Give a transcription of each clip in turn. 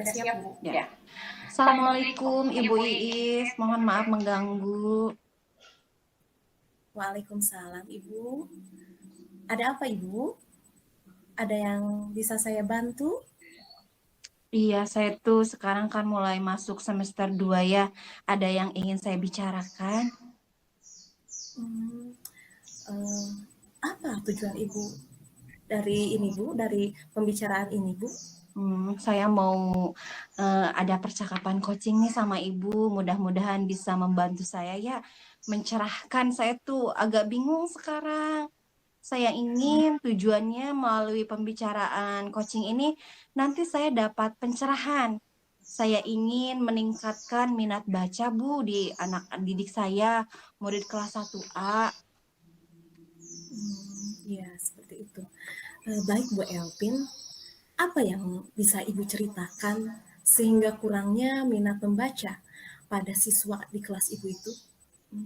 Udah siap, Bu? Ya. Assalamualaikum Ibu Iis, mohon maaf mengganggu. Waalaikumsalam, Ibu. Ada apa, Ibu? Ada yang bisa saya bantu? Iya, saya tuh sekarang kan mulai masuk semester 2 ya. Ada yang ingin saya bicarakan. Hmm, eh, apa tujuan Ibu dari ini, Bu? Dari pembicaraan ini, Bu? Saya mau ada percakapan coaching nih sama Ibu. Mudah-mudahan bisa membantu saya ya, mencerahkan. Saya tuh agak bingung sekarang. Saya ingin tujuannya melalui pembicaraan coaching ini nanti saya dapat pencerahan. Saya ingin meningkatkan minat baca Bu di anak didik saya, murid kelas 1A. Ya, seperti itu. Baik, Bu Elpin. Apa yang bisa Ibu ceritakan sehingga kurangnya minat membaca pada siswa di kelas Ibu itu?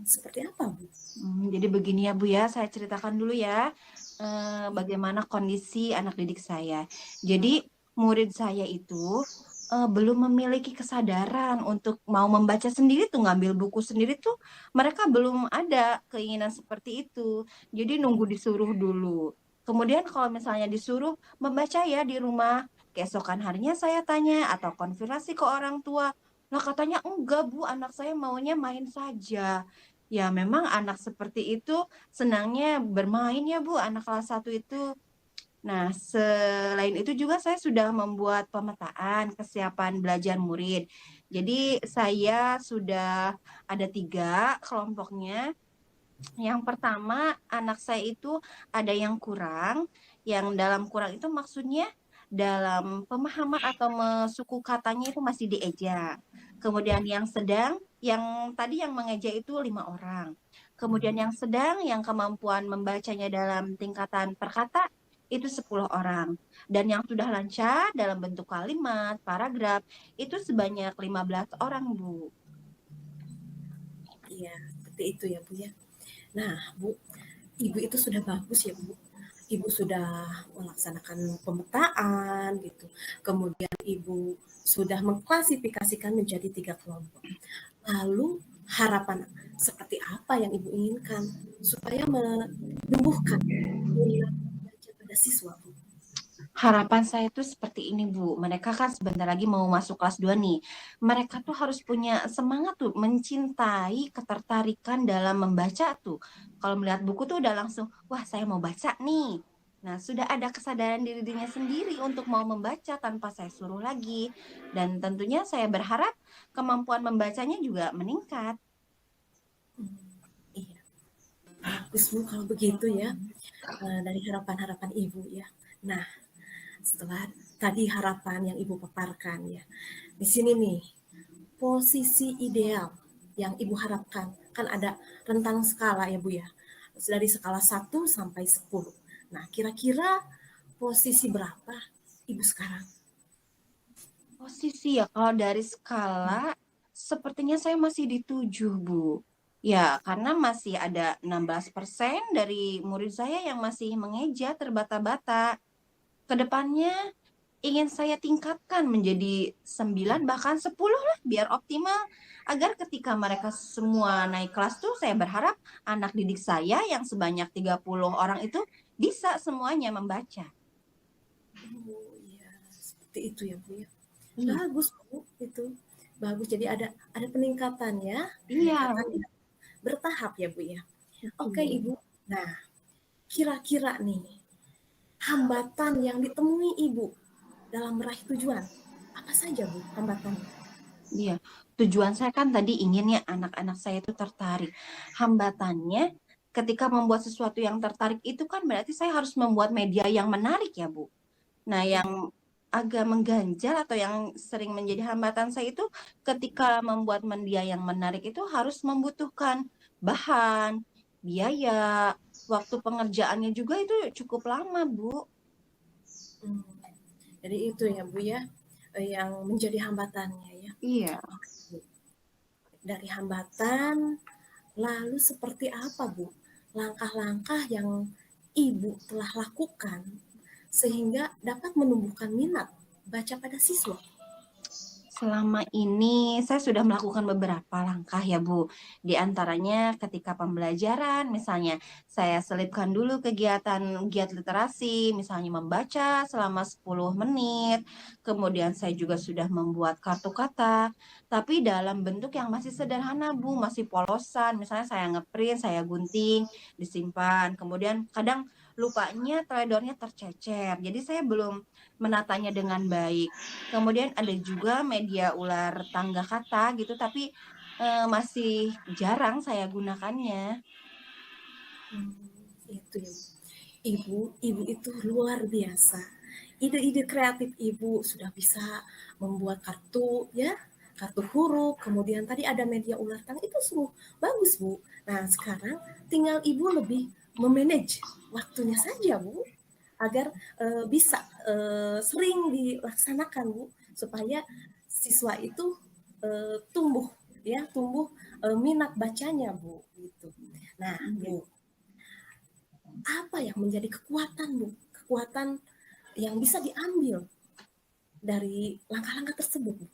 Seperti apa, Bu? Jadi begini ya Bu ya, saya ceritakan dulu ya bagaimana kondisi anak didik saya. Jadi murid saya itu belum memiliki kesadaran untuk mau membaca sendiri tuh, ngambil buku sendiri tuh, mereka belum ada keinginan seperti itu. Jadi nunggu disuruh dulu. Kemudian kalau misalnya disuruh membaca ya di rumah, keesokan harinya saya tanya atau konfirmasi ke orang tua. Lah katanya enggak Bu, anak saya maunya main saja. Ya, memang anak seperti itu senangnya bermain ya, Bu, anak kelas 1 itu. Nah, selain itu juga saya sudah membuat pemetaan kesiapan belajar murid. Jadi, saya sudah ada 3 kelompoknya. Yang pertama, anak saya itu ada yang kurang. Yang dalam kurang itu maksudnya dalam pemahaman atau suku katanya itu masih dieja. Kemudian yang sedang, yang tadi yang mengeja itu 5 orang. Kemudian yang sedang, yang kemampuan membacanya dalam tingkatan perkata itu 10 orang. Dan yang sudah lancar dalam bentuk kalimat, paragraf, itu sebanyak 15 orang, Bu. Iya, seperti itu ya, Bu ya. Nah, Bu, Ibu itu sudah bagus ya, Bu. Ibu sudah melaksanakan pemetaan gitu. Kemudian Ibu sudah mengklasifikasikan menjadi 3 kelompok. Lalu harapan seperti apa yang Ibu inginkan supaya menumbuhkan minat baca pada siswa, Bu? Harapan saya tuh seperti ini, Bu. Mereka kan sebentar lagi mau masuk kelas 2 nih. Mereka tuh harus punya semangat tuh, mencintai ketertarikan dalam membaca tuh. Kalau melihat buku tuh udah langsung, wah saya mau baca nih. Nah, sudah ada kesadaran dirinya sendiri untuk mau membaca tanpa saya suruh lagi. Dan tentunya saya berharap kemampuan membacanya juga meningkat. Iya, bagus Bu kalau begitu ya. Dari harapan-harapan Ibu ya. Nah, setelah tadi harapan yang Ibu paparkan ya. Di sini nih, posisi ideal yang Ibu harapkan. Kan ada rentang skala ya Bu ya. Dari skala 1 sampai 10. Nah, kira-kira posisi berapa Ibu sekarang? Posisi ya, kalau dari skala, sepertinya saya masih di 7, Bu. Ya, karena masih ada 16% dari murid saya yang masih mengeja terbata-bata. Kedepannya ingin saya tingkatkan menjadi 9 bahkan 10 lah, biar optimal. Agar ketika mereka semua naik kelas tuh, saya berharap anak didik saya yang sebanyak 30 orang itu bisa semuanya membaca. Oh iya, seperti itu ya Bu ya. Iya, Bagus Bu, itu. Bagus. Jadi ada peningkatan ya, iya, peningkatan yang bertahap ya Bu ya. Oke betul. Ibu. Nah, kira-kira nih hambatan yang ditemui Ibu dalam meraih tujuan, apa saja Bu hambatannya? Iya, tujuan saya kan tadi inginnya anak-anak saya itu tertarik. Hambatannya ketika membuat sesuatu yang tertarik itu kan berarti saya harus membuat media yang menarik ya, Bu. Nah, yang agak mengganjal atau yang sering menjadi hambatan saya itu ketika membuat media yang menarik itu harus membutuhkan bahan, biaya, waktu pengerjaannya juga itu cukup lama, Bu. Hmm, jadi itu ya Bu ya, yang menjadi hambatannya ya. Iya. Dari hambatan, lalu seperti apa Bu langkah-langkah yang Ibu telah lakukan sehingga dapat menumbuhkan minat baca pada siswa? Selama ini saya sudah melakukan beberapa langkah ya Bu. Di antaranya ketika pembelajaran, misalnya saya selipkan dulu kegiatan giat literasi, misalnya membaca selama 10 menit. Kemudian saya juga sudah membuat kartu kata, tapi dalam bentuk yang masih sederhana Bu, masih polosan. Misalnya saya ngeprint, saya gunting, disimpan. Kemudian kadang lupanya teledornya tercecer. Jadi saya belum menatanya dengan baik. Kemudian ada juga media ular tangga kata gitu, tapi masih jarang saya gunakannya. Hmm, itu ya. Ibu itu luar biasa. Ide-ide kreatif ibu sudah bisa membuat kartu ya, kartu huruf, kemudian tadi ada media ular tangga itu sungguh bagus Bu. Nah sekarang tinggal ibu lebih memanage waktunya saja Bu, agar bisa sering dilaksanakan Bu, supaya siswa itu tumbuh ya, tumbuh minat bacanya Bu gitu. Nah Iya. Bu, apa yang menjadi kekuatan Bu? Kekuatan yang bisa diambil dari langkah-langkah tersebut Bu?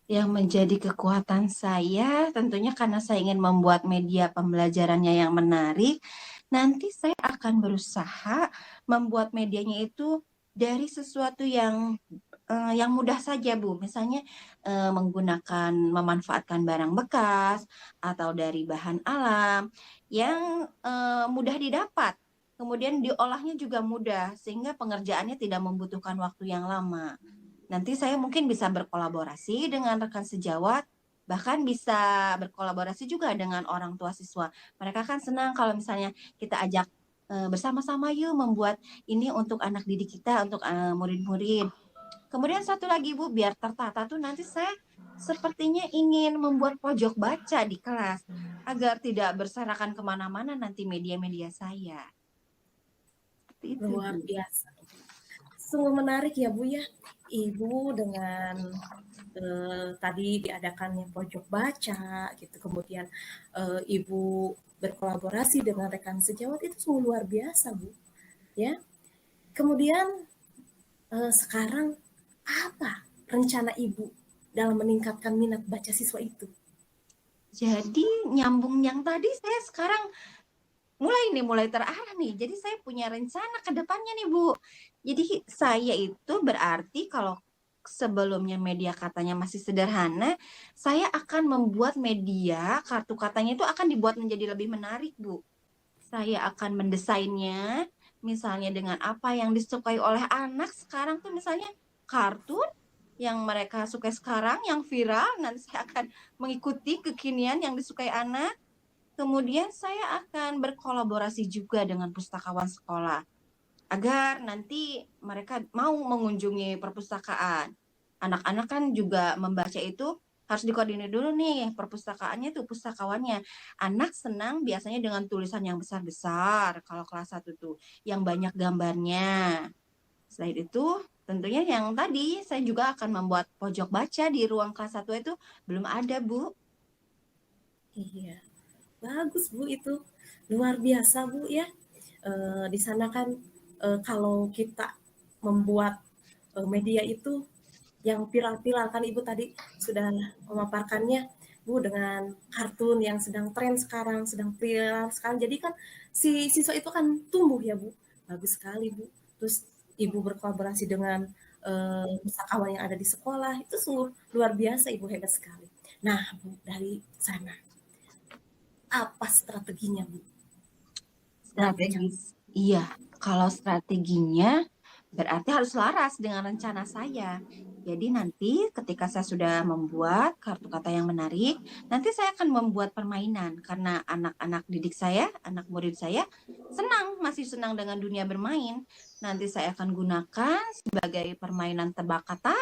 Yang menjadi kekuatan saya tentunya karena saya ingin membuat media pembelajarannya yang menarik, nanti saya akan berusaha membuat medianya itu dari sesuatu yang mudah saja Bu. Misalnya memanfaatkan barang bekas atau dari bahan alam yang mudah didapat. Kemudian diolahnya juga mudah sehingga pengerjaannya tidak membutuhkan waktu yang lama. Nanti saya mungkin bisa berkolaborasi dengan rekan sejawat, bahkan bisa berkolaborasi juga dengan orang tua siswa. Mereka kan senang kalau misalnya kita ajak bersama-sama yuk membuat ini untuk anak didik kita, untuk murid-murid. Kemudian satu lagi Bu, biar tertata tuh nanti saya sepertinya ingin membuat pojok baca di kelas agar tidak berserakan kemana-mana nanti media-media saya. Seperti itu Luar Bu. biasa. Sungguh menarik ya Bu ya. Ibu dengan tadi diadakannya pojok baca gitu, kemudian ibu berkolaborasi dengan rekan sejawat itu sungguh luar biasa Bu ya. Kemudian sekarang apa rencana ibu dalam meningkatkan minat baca siswa itu? Jadi nyambung yang tadi saya sekarang mulai terarah nih. Jadi saya punya rencana ke depannya nih, Bu. Jadi saya itu berarti kalau sebelumnya media katanya masih sederhana, saya akan membuat media kartu katanya itu akan dibuat menjadi lebih menarik, Bu. Saya akan mendesainnya misalnya dengan apa yang disukai oleh anak sekarang tuh misalnya kartun yang mereka sukai sekarang, yang viral, nanti saya akan mengikuti kekinian yang disukai anak. Kemudian saya akan berkolaborasi juga dengan pustakawan sekolah agar nanti mereka mau mengunjungi perpustakaan. Anak-anak kan juga membaca itu harus dikoordinir dulu nih perpustakaannya tuh pustakawannya. Anak senang biasanya dengan tulisan yang besar-besar kalau kelas 1 tuh yang banyak gambarnya. Selain itu tentunya yang tadi saya juga akan membuat pojok baca di ruang kelas 1 itu belum ada, Bu. Iya, bagus Bu itu. Luar biasa Bu ya. Di sana kan kalau kita membuat media itu yang viral-viral kan Ibu tadi sudah memaparkannya Bu dengan kartun yang sedang tren sekarang, sedang viral sekarang. Jadi kan si siswa itu akan tumbuh ya Bu. Bagus sekali Bu. Terus Ibu berkolaborasi dengan pustakawan yang ada di sekolah itu sungguh luar biasa Ibu, hebat sekali. Nah Bu, dari sana apa strateginya Bu nantinya? Strategis. Iya, kalau strateginya berarti harus laras dengan rencana saya. Jadi nanti ketika saya sudah membuat kartu kata yang menarik, nanti saya akan membuat permainan karena anak-anak didik saya, anak murid saya masih senang dengan dunia bermain. Nanti saya akan gunakan sebagai permainan tebak kata,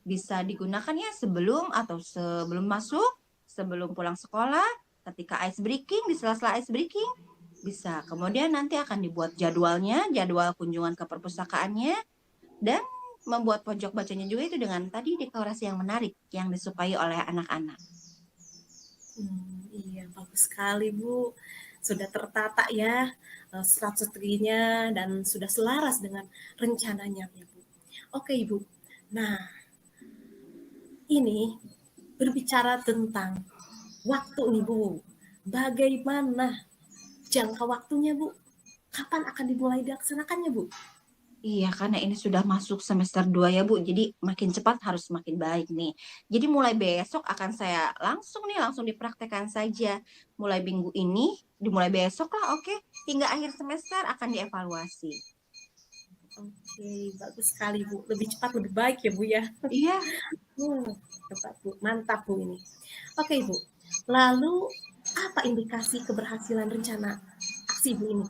bisa digunakan ya sebelum atau sebelum masuk, sebelum pulang sekolah, ketika ice breaking, di sela-sela ice breaking, bisa. Kemudian nanti akan dibuat jadwalnya, jadwal kunjungan ke perpustakaannya, dan membuat pojok bacanya juga itu dengan tadi dekorasi yang menarik, yang disukai oleh anak-anak. Iya, bagus sekali Bu. Sudah tertata ya strateginya dan sudah selaras dengan rencananya ya Bu. Oke Ibu. Nah, ini berbicara tentang waktu nih Bu. Bagaimana jangka waktunya Bu? Kapan akan dimulai dilaksanakannya Bu? Iya, karena ini sudah masuk semester 2 ya, Bu. Jadi makin cepat harus makin baik nih. Jadi mulai besok akan saya langsung dipraktekkan saja. Mulai minggu ini, dimulai besok lah, oke. Hingga akhir semester akan dievaluasi. Oke, bagus sekali Bu. Lebih cepat lebih baik ya Bu ya. Iya, Tepat Bu. Mantap Bu ini. Oke Bu. Lalu apa indikasi keberhasilan rencana aksi Bu ini?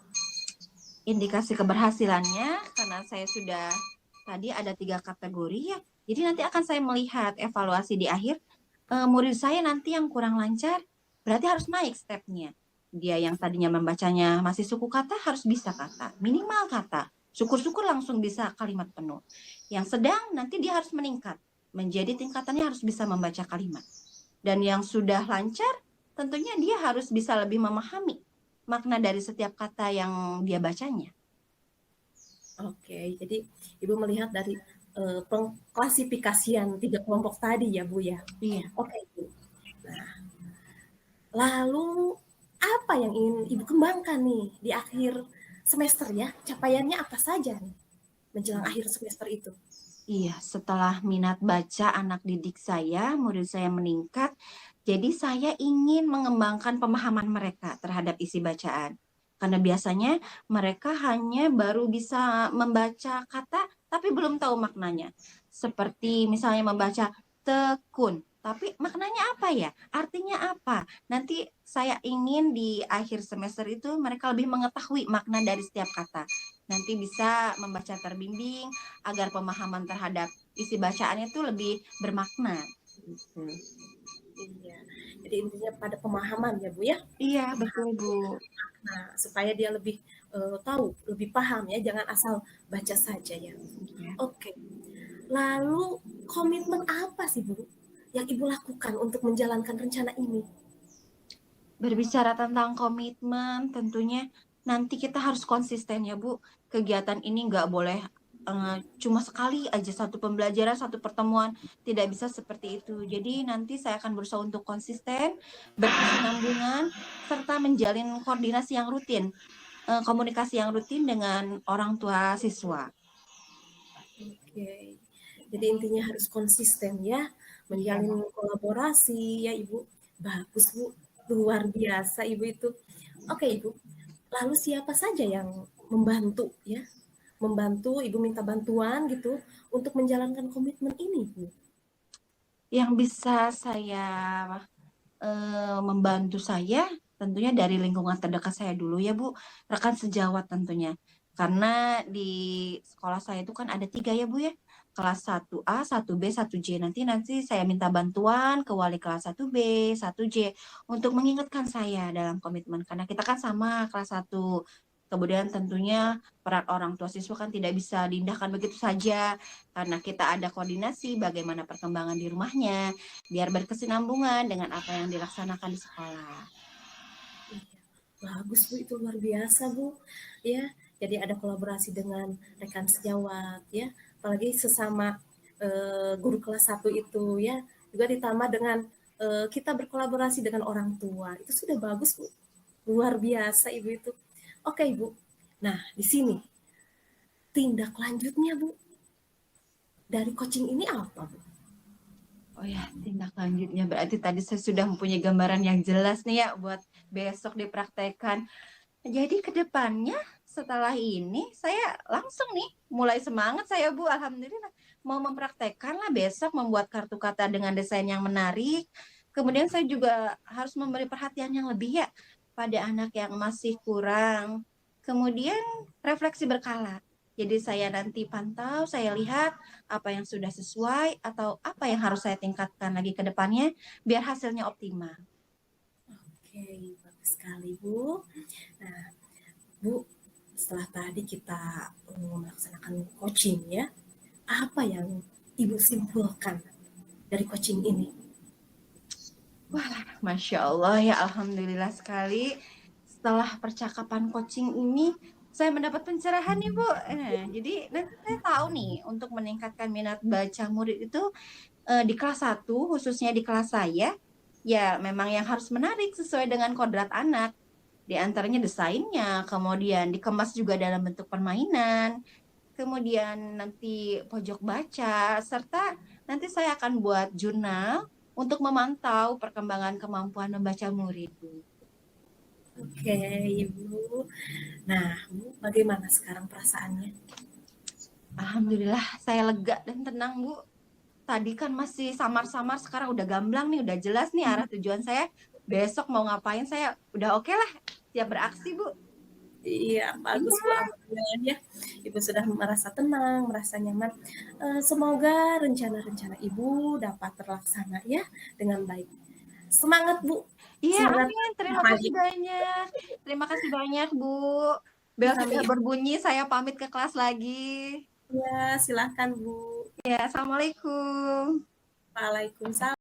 indikasi keberhasilannya karena saya sudah tadi ada 3 kategori ya. Jadi nanti akan saya melihat evaluasi di akhir murid saya nanti yang kurang lancar berarti harus naik stepnya. Dia yang tadinya membacanya masih suku kata harus bisa kata, minimal kata. Syukur-syukur langsung bisa kalimat penuh. Yang sedang nanti dia harus meningkat, menjadi tingkatannya harus bisa membaca kalimat. Dan yang sudah lancar tentunya dia harus bisa lebih memahami makna dari setiap kata yang dia bacanya. Oke, jadi Ibu melihat dari pengklasifikasian 3 kelompok tadi ya Bu ya. Iya. Oke Bu. Nah, lalu apa yang ingin Ibu kembangkan nih di akhir semester ya? Capaiannya apa saja nih menjelang akhir semester itu? Iya, setelah minat baca anak didik saya, murid saya meningkat, jadi saya ingin mengembangkan pemahaman mereka terhadap isi bacaan. Karena biasanya mereka hanya baru bisa membaca kata, tapi belum tahu maknanya. Seperti misalnya membaca tekun, tapi maknanya apa ya? Artinya apa? Nanti saya ingin di akhir semester itu mereka lebih mengetahui makna dari setiap kata. Nanti bisa membaca terbimbing, agar pemahaman terhadap isi bacaannya itu lebih bermakna. Gitu. Iya. Jadi intinya pada pemahaman ya Bu ya. Iya, betul Pemahaman Bu. nah, supaya dia lebih tahu, lebih paham ya, jangan asal baca saja ya. Iya. Oke. Lalu komitmen apa sih Bu yang Ibu lakukan untuk menjalankan rencana ini? Berbicara tentang komitmen, tentunya nanti kita harus konsisten ya Bu. Kegiatan ini nggak boleh cuma sekali aja satu pembelajaran, satu pertemuan. Tidak bisa seperti itu. Jadi nanti saya akan berusaha untuk konsisten, berkesinambungan, serta menjalin koordinasi yang rutin, komunikasi yang rutin dengan orang tua siswa. Oke. Jadi intinya harus konsisten ya, Iya. menjalin kolaborasi ya Ibu. Bagus Bu, luar biasa Ibu itu. Oke Ibu, lalu siapa saja yang membantu ya? Membantu Ibu minta bantuan gitu untuk menjalankan komitmen ini Bu. Yang bisa saya membantu saya tentunya dari lingkungan terdekat saya dulu ya Bu, rekan sejawat tentunya. Karena di sekolah saya itu kan ada 3 ya Bu ya, kelas 1A, 1B, 1J. Nanti saya minta bantuan ke wali kelas 1B, 1J untuk mengingatkan saya dalam komitmen. Karena kita kan sama kelas 1. Kemudian tentunya peran orang tua siswa kan tidak bisa diindahkan begitu saja karena kita ada koordinasi bagaimana perkembangan di rumahnya biar berkesinambungan dengan apa yang dilaksanakan di sekolah. Bagus Bu, itu luar biasa Bu. Ya, jadi ada kolaborasi dengan rekan sejawat ya, apalagi sesama guru kelas 1 itu ya, juga ditambah dengan kita berkolaborasi dengan orang tua. Itu sudah bagus Bu. Luar biasa Ibu itu. Oke Ibu. Nah, di sini tindak lanjutnya Bu dari coaching ini apa Bu? Oh ya, tindak lanjutnya berarti tadi saya sudah mempunyai gambaran yang jelas nih ya buat besok dipraktekkan. Jadi ke depannya setelah ini saya langsung nih mulai semangat saya Bu, alhamdulillah mau mempraktekkan lah besok membuat kartu kata dengan desain yang menarik. Kemudian saya juga harus memberi perhatian yang lebih ya pada anak yang masih kurang. Kemudian refleksi berkala. Jadi saya nanti pantau, saya lihat apa yang sudah sesuai atau apa yang harus saya tingkatkan lagi ke depannya biar hasilnya optimal. Oke, bagus sekali Bu. Nah, Bu, setelah tadi kita melaksanakan coaching ya, apa yang Ibu simpulkan dari coaching ini? Wah, Masya Allah ya, Alhamdulillah sekali. Setelah percakapan coaching ini, saya mendapat pencerahan nih Bu. Jadi nanti saya tahu nih, untuk meningkatkan minat baca murid itu, di kelas 1, khususnya di kelas saya, ya memang yang harus menarik sesuai dengan kodrat anak. Di antaranya desainnya, kemudian dikemas juga dalam bentuk permainan, kemudian nanti pojok baca, serta nanti saya akan buat jurnal untuk memantau perkembangan kemampuan membaca murid, Bu. Oke, Ibu. Nah, Bu, bagaimana sekarang perasaannya? Alhamdulillah saya lega dan tenang, Bu. Tadi kan masih samar-samar, sekarang udah gamblang nih, udah jelas nih arah tujuan saya. Besok mau ngapain saya udah oke lah, siap beraksi, Bu. Iya, bagus Bu, Iya, alhamdulillah ya. Ibu sudah merasa tenang, merasa nyaman. Semoga rencana-rencana Ibu dapat terlaksana ya dengan baik. Semangat Bu, iya, semangat amin. Terima kasih pagi. banyak. Terima kasih banyak, Bu. Bel sudah Kami berbunyi, saya pamit ke kelas lagi. ya, silahkan Bu. Ya, Assalamualaikum. Waalaikumsalam.